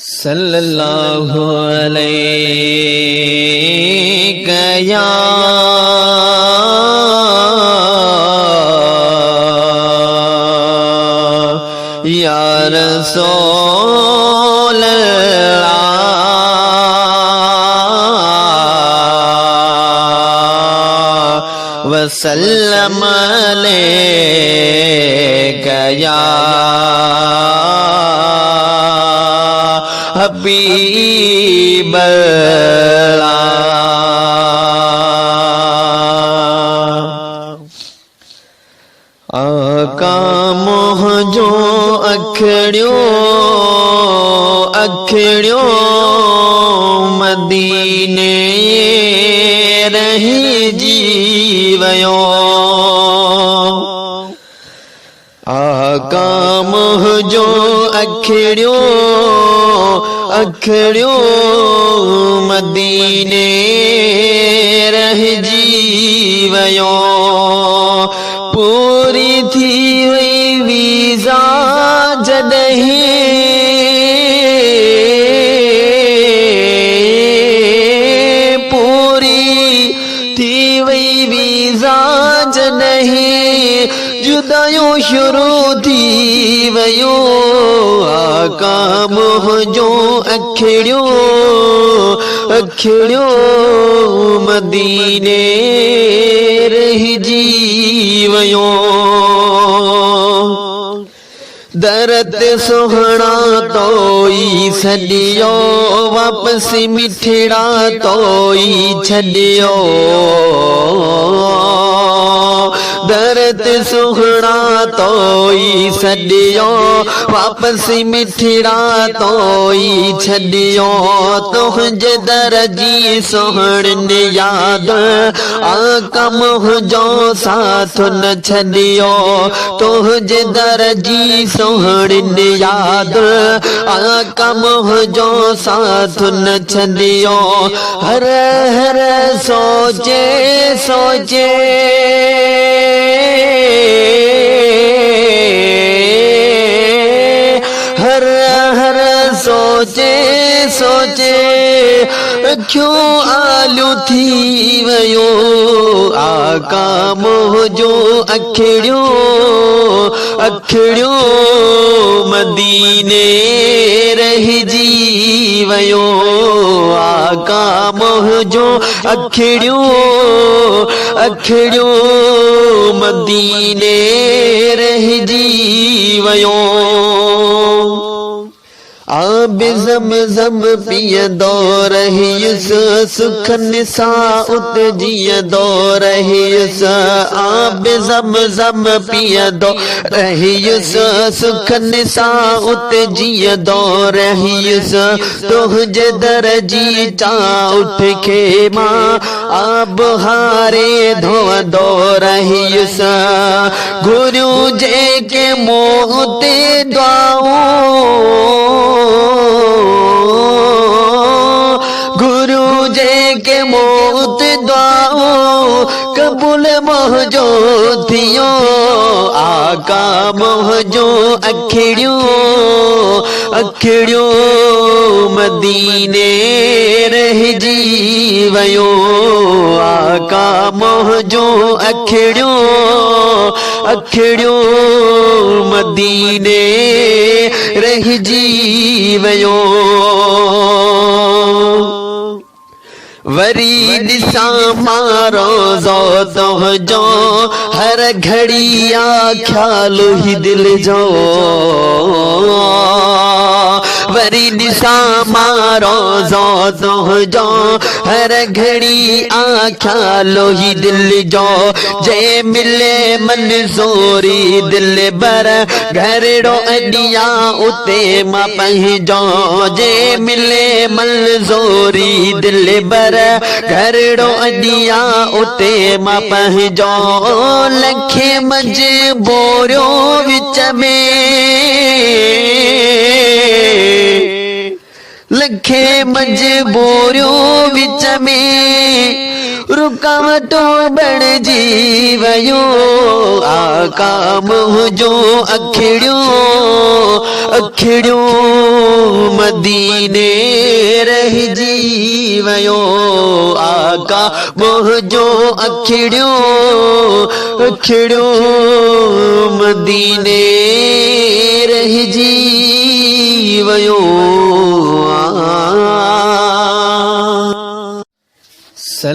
सल्लल्लाहु अलैहि या रसूल अल्लाह वसल्लम अलैका या हबीब अल्लाह। आका मोहजो अखड़ियो मदीने रही जीवयो। आका मोहजो अखड़ियो मदीने रह जीवयो। पूरी थी वई वीज़ा जॾहिं पूरी थी वई वीज़ा जॾहिं जुदायो शुरू थी वयो। आका मोहजो अखड़ियो मदीने रह जीवयो। दरद सोहना तोई छड़ियो वापस मिठड़ा तोई छड़ियो। दरद सोहना तोई छड़ियो वापस मिठड़ा तोई छड़ियो। तुझे दर जी सोहण याद आका मोहजो साथ न छड़ियो। तुझे दर जी सोहण याद आका मोहजो साथ न छड़ियो। हर हर सोचे सोचे हर हर सोचे सोचे क्यों आलू थी वयो। आका मोहजो अखड़ियो मदीने रह जीवयो। आका मोहजो अखड़ियो मदीने रह जीवयो। आब ज़मज़म पियंदो रहियुसि सुखनि सां उत जीअंदो रहियुसि। आब ज़मज़म पियंदो रहियुसि सुखनि सां उत जीअंदो रहियुसि। तुझे दर जी चाउठ खे मां आब हारे धोअंदो रहियुसि। गुरु जेके मोह ते गुरु जेके मौत दुआओ कबूल मोहजो थियो। आका मोहजो अखड़ियो मदीने रह जीवयो। आका मोहजो अखड़ियो मदीने रह जीवयो। वरी ॾिसां मारो तुझो हर घड़ी ख्याल ही दिल जो। वरी ॾिसां मारो तुझो हर घड़ी ख्याल ही दिल जो। जे मिले मंज़ूरी दिल बर घरड़ो अॾिया उते मां पंहिंजो। जे मिले मंज़ूरी दिल बर घरड़ो अॾिया उते मां पंहिंजो। लखे मजबूरियो विच में लखे मजबूरियो विच में रुकावटों बढ़ जीवयो आका मुझो अखिड़ियों मदीने रहिजी वियो आका मोहजो अखड़ियो मदीने रहिजी वियो